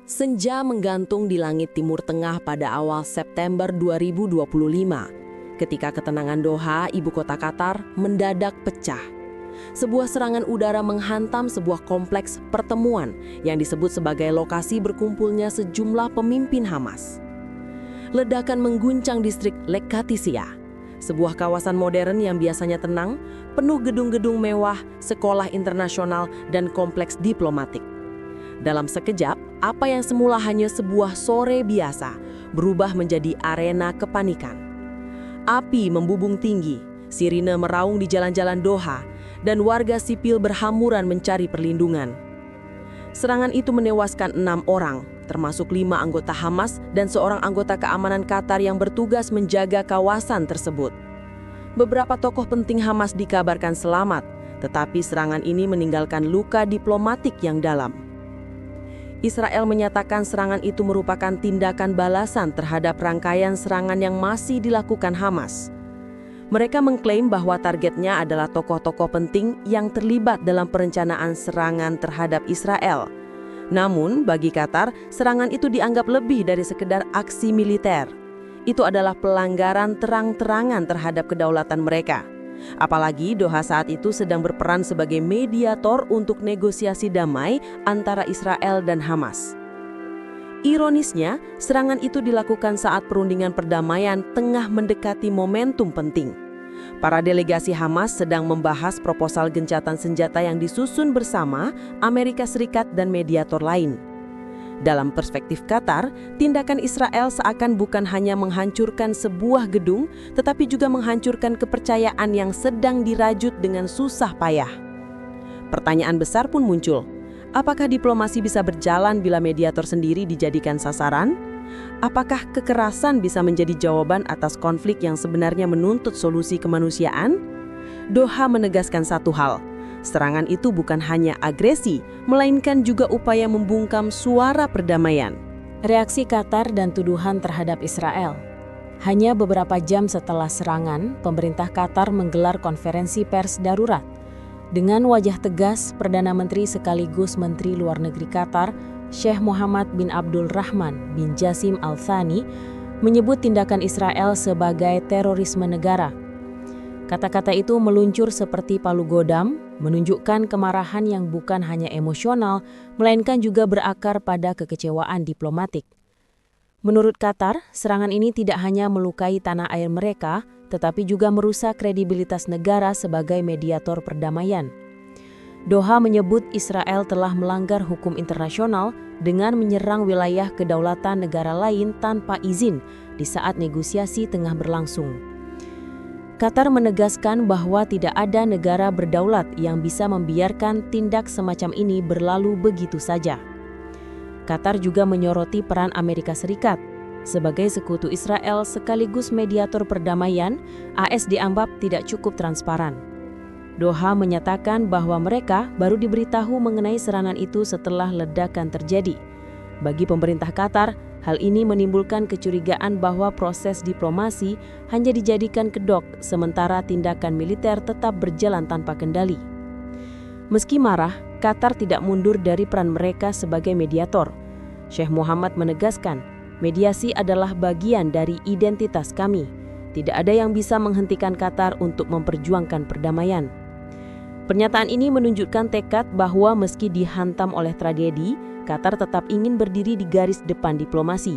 Senja menggantung di langit Timur Tengah pada awal September 2025, ketika ketenangan Doha, ibu kota Qatar, mendadak pecah. Sebuah serangan udara menghantam sebuah kompleks pertemuan yang disebut sebagai lokasi berkumpulnya sejumlah pemimpin Hamas. Ledakan mengguncang distrik Lek-Qadisiyah, sebuah kawasan modern yang biasanya tenang, penuh gedung-gedung mewah, sekolah internasional, dan kompleks diplomatik. Dalam sekejap, apa yang semula hanya sebuah sore biasa berubah menjadi arena kepanikan. Api membubung tinggi, sirine meraung di jalan-jalan Doha, dan warga sipil berhamburan mencari perlindungan. Serangan itu menewaskan 6 orang, termasuk 5 anggota Hamas dan seorang anggota keamanan Qatar yang bertugas menjaga kawasan tersebut. Beberapa tokoh penting Hamas dikabarkan selamat, tetapi serangan ini meninggalkan luka diplomatik yang dalam. Israel menyatakan serangan itu merupakan tindakan balasan terhadap rangkaian serangan yang masih dilakukan Hamas. Mereka mengklaim bahwa targetnya adalah tokoh-tokoh penting yang terlibat dalam perencanaan serangan terhadap Israel. Namun, bagi Qatar, serangan itu dianggap lebih dari sekedar aksi militer. Itu adalah pelanggaran terang-terangan terhadap kedaulatan mereka. Apalagi Doha saat itu sedang berperan sebagai mediator untuk negosiasi damai antara Israel dan Hamas. Ironisnya, serangan itu dilakukan saat perundingan perdamaian tengah mendekati momentum penting. Para delegasi Hamas sedang membahas proposal gencatan senjata yang disusun bersama Amerika Serikat dan mediator lain. Dalam perspektif Qatar, tindakan Israel seakan bukan hanya menghancurkan sebuah gedung, tetapi juga menghancurkan kepercayaan yang sedang dirajut dengan susah payah. Pertanyaan besar pun muncul. Apakah diplomasi bisa berjalan bila mediator sendiri dijadikan sasaran? Apakah kekerasan bisa menjadi jawaban atas konflik yang sebenarnya menuntut solusi kemanusiaan? Doha menegaskan satu hal. Serangan itu bukan hanya agresi, melainkan juga upaya membungkam suara perdamaian. Reaksi Qatar dan tuduhan terhadap Israel. Hanya beberapa jam setelah serangan, pemerintah Qatar menggelar konferensi pers darurat. Dengan wajah tegas, Perdana Menteri sekaligus Menteri Luar Negeri Qatar, Sheikh Mohammed bin Abdul Rahman bin Jassim Al Thani, menyebut tindakan Israel sebagai terorisme negara. Kata-kata itu meluncur seperti palu godam, menunjukkan kemarahan yang bukan hanya emosional, melainkan juga berakar pada kekecewaan diplomatik. Menurut Qatar, serangan ini tidak hanya melukai tanah air mereka, tetapi juga merusak kredibilitas negara sebagai mediator perdamaian. Doha menyebut Israel telah melanggar hukum internasional dengan menyerang wilayah kedaulatan negara lain tanpa izin di saat negosiasi tengah berlangsung. Qatar menegaskan bahwa tidak ada negara berdaulat yang bisa membiarkan tindak semacam ini berlalu begitu saja. Qatar juga menyoroti peran Amerika Serikat. Sebagai sekutu Israel sekaligus mediator perdamaian, AS dianggap tidak cukup transparan. Doha menyatakan bahwa mereka baru diberitahu mengenai serangan itu setelah ledakan terjadi. Bagi pemerintah Qatar, hal ini menimbulkan kecurigaan bahwa proses diplomasi hanya dijadikan kedok, sementara tindakan militer tetap berjalan tanpa kendali. Meski marah, Qatar tidak mundur dari peran mereka sebagai mediator. Sheikh Mohammed menegaskan, mediasi adalah bagian dari identitas kami. Tidak ada yang bisa menghentikan Qatar untuk memperjuangkan perdamaian. Pernyataan ini menunjukkan tekad bahwa meski dihantam oleh tragedi, Qatar tetap ingin berdiri di garis depan diplomasi.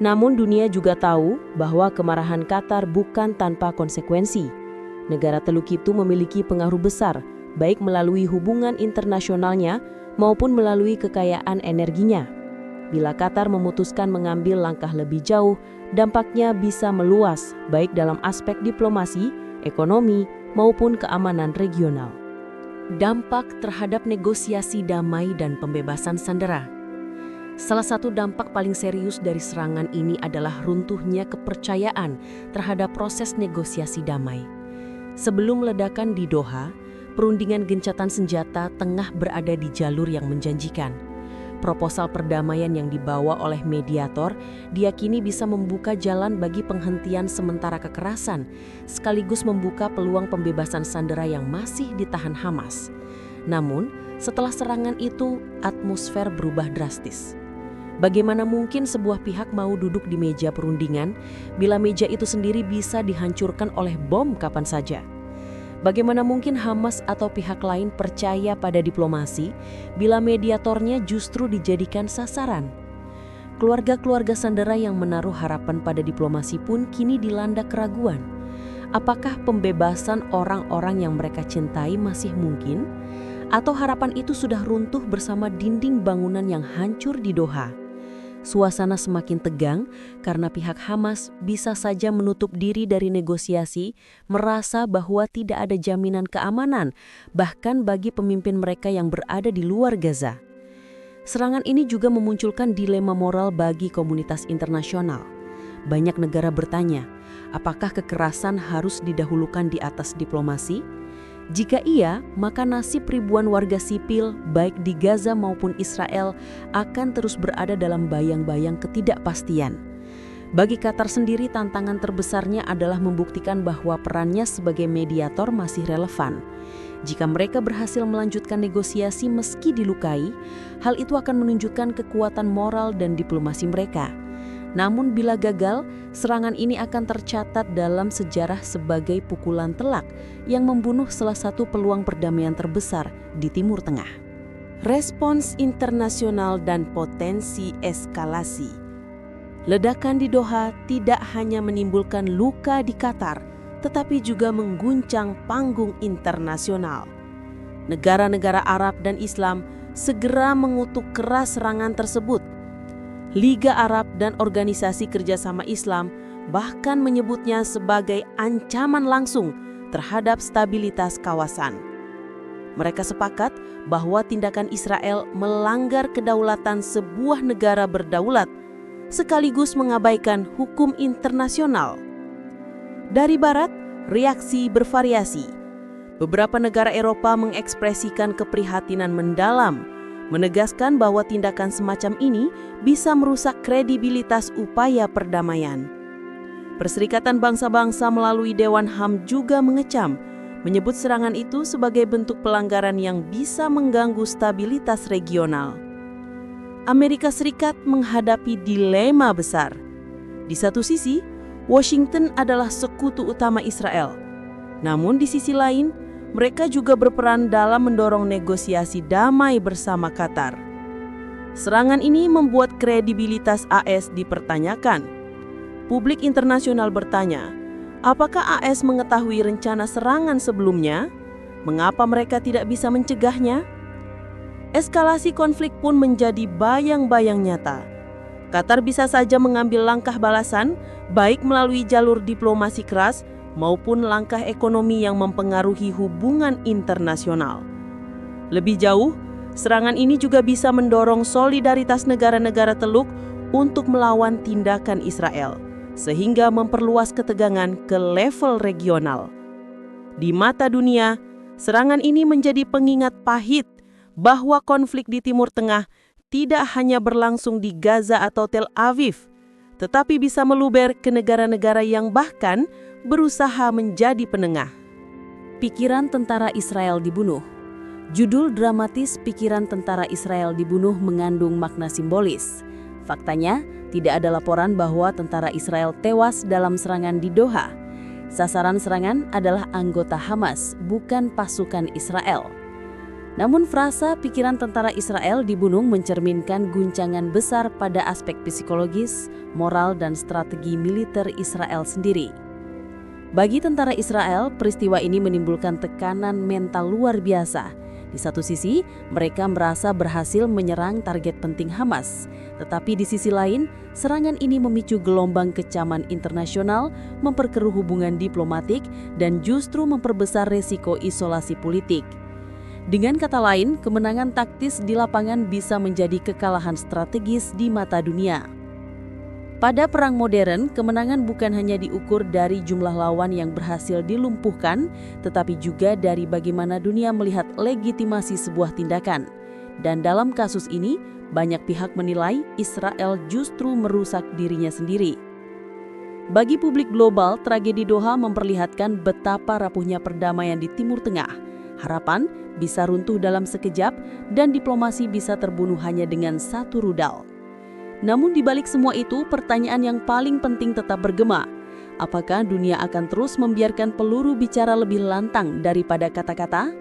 Namun dunia juga tahu bahwa kemarahan Qatar bukan tanpa konsekuensi. Negara Teluk itu memiliki pengaruh besar, baik melalui hubungan internasionalnya maupun melalui kekayaan energinya. Bila Qatar memutuskan mengambil langkah lebih jauh, dampaknya bisa meluas, baik dalam aspek diplomasi, ekonomi, maupun keamanan regional. Dampak terhadap negosiasi damai dan pembebasan sandera. Salah satu dampak paling serius dari serangan ini adalah runtuhnya kepercayaan terhadap proses negosiasi damai. Sebelum ledakan di Doha, perundingan gencatan senjata tengah berada di jalur yang menjanjikan. Proposal perdamaian yang dibawa oleh mediator diyakini bisa membuka jalan bagi penghentian sementara kekerasan, sekaligus membuka peluang pembebasan sandera yang masih ditahan Hamas. Namun, Setelah serangan itu, atmosfer berubah drastis. Bagaimana mungkin sebuah pihak mau duduk di meja perundingan bila meja itu sendiri bisa dihancurkan oleh bom kapan saja? Bagaimana mungkin Hamas atau pihak lain percaya pada diplomasi bila mediatornya justru dijadikan sasaran? Keluarga-keluarga sandera yang menaruh harapan pada diplomasi pun kini dilanda keraguan. Apakah pembebasan orang-orang yang mereka cintai masih mungkin? Atau harapan itu sudah runtuh bersama dinding bangunan yang hancur di Doha? Suasana semakin tegang karena pihak Hamas bisa saja menutup diri dari negosiasi, merasa bahwa tidak ada jaminan keamanan, bahkan bagi pemimpin mereka yang berada di luar Gaza. Serangan ini juga memunculkan dilema moral bagi komunitas internasional. Banyak negara bertanya, apakah kekerasan harus didahulukan di atas diplomasi? Jika iya, maka nasib ribuan warga sipil, baik di Gaza maupun Israel, akan terus berada dalam bayang-bayang ketidakpastian. Bagi Qatar sendiri, tantangan terbesarnya adalah membuktikan bahwa perannya sebagai mediator masih relevan. Jika mereka berhasil melanjutkan negosiasi meski dilukai, hal itu akan menunjukkan kekuatan moral dan diplomasi mereka. Namun bila gagal, serangan ini akan tercatat dalam sejarah sebagai pukulan telak yang membunuh salah satu peluang perdamaian terbesar di Timur Tengah. Respons internasional dan potensi eskalasi. Ledakan di Doha tidak hanya menimbulkan luka di Qatar, tetapi juga mengguncang panggung internasional. Negara-negara Arab dan Islam segera mengutuk keras serangan tersebut. Liga Arab dan Organisasi Kerjasama Islam bahkan menyebutnya sebagai ancaman langsung terhadap stabilitas kawasan. Mereka sepakat bahwa tindakan Israel melanggar kedaulatan sebuah negara berdaulat, sekaligus mengabaikan hukum internasional. Dari Barat, reaksi bervariasi. Beberapa negara Eropa mengekspresikan keprihatinan mendalam, menegaskan bahwa tindakan semacam ini bisa merusak kredibilitas upaya perdamaian. Perserikatan Bangsa-Bangsa melalui Dewan HAM juga mengecam, menyebut serangan itu sebagai bentuk pelanggaran yang bisa mengganggu stabilitas regional. Amerika Serikat menghadapi dilema besar. Di satu sisi, Washington adalah sekutu utama Israel. Namun di sisi lain, mereka juga berperan dalam mendorong negosiasi damai bersama Qatar. Serangan ini membuat kredibilitas AS dipertanyakan. Publik internasional bertanya, apakah AS mengetahui rencana serangan sebelumnya? Mengapa mereka tidak bisa mencegahnya? Eskalasi konflik pun menjadi bayang-bayang nyata. Qatar bisa saja mengambil langkah balasan, baik melalui jalur diplomasi keras maupun langkah ekonomi yang mempengaruhi hubungan internasional. Lebih jauh, serangan ini juga bisa mendorong solidaritas negara-negara Teluk untuk melawan tindakan Israel, sehingga memperluas ketegangan ke level regional. Di mata dunia, serangan ini menjadi pengingat pahit bahwa konflik di Timur Tengah tidak hanya berlangsung di Gaza atau Tel Aviv, tetapi bisa meluber ke negara-negara yang bahkan berusaha menjadi penengah. Pikiran tentara Israel dibunuh. Judul dramatis Pikiran Tentara Israel Dibunuh mengandung makna simbolis. Faktanya, tidak ada laporan bahwa tentara Israel tewas dalam serangan di Doha. Sasaran serangan adalah anggota Hamas, bukan pasukan Israel. Namun frasa pikiran tentara Israel dibunuh mencerminkan guncangan besar pada aspek psikologis, moral, dan strategi militer Israel sendiri. Bagi tentara Israel, peristiwa ini menimbulkan tekanan mental luar biasa. Di satu sisi, mereka merasa berhasil menyerang target penting Hamas. Tetapi di sisi lain, serangan ini memicu gelombang kecaman internasional, memperkeruh hubungan diplomatik, dan justru memperbesar resiko isolasi politik. Dengan kata lain, kemenangan taktis di lapangan bisa menjadi kekalahan strategis di mata dunia. Pada perang modern, kemenangan bukan hanya diukur dari jumlah lawan yang berhasil dilumpuhkan, tetapi juga dari bagaimana dunia melihat legitimasi sebuah tindakan. Dan dalam kasus ini, banyak pihak menilai Israel justru merusak dirinya sendiri. Bagi publik global, tragedi Doha memperlihatkan betapa rapuhnya perdamaian di Timur Tengah Harapan bisa runtuh dalam sekejap dan diplomasi bisa terbunuh hanya dengan satu rudal. Namun di balik semua itu, pertanyaan yang paling penting tetap bergema. Apakah dunia akan terus membiarkan peluru bicara lebih lantang daripada kata-kata?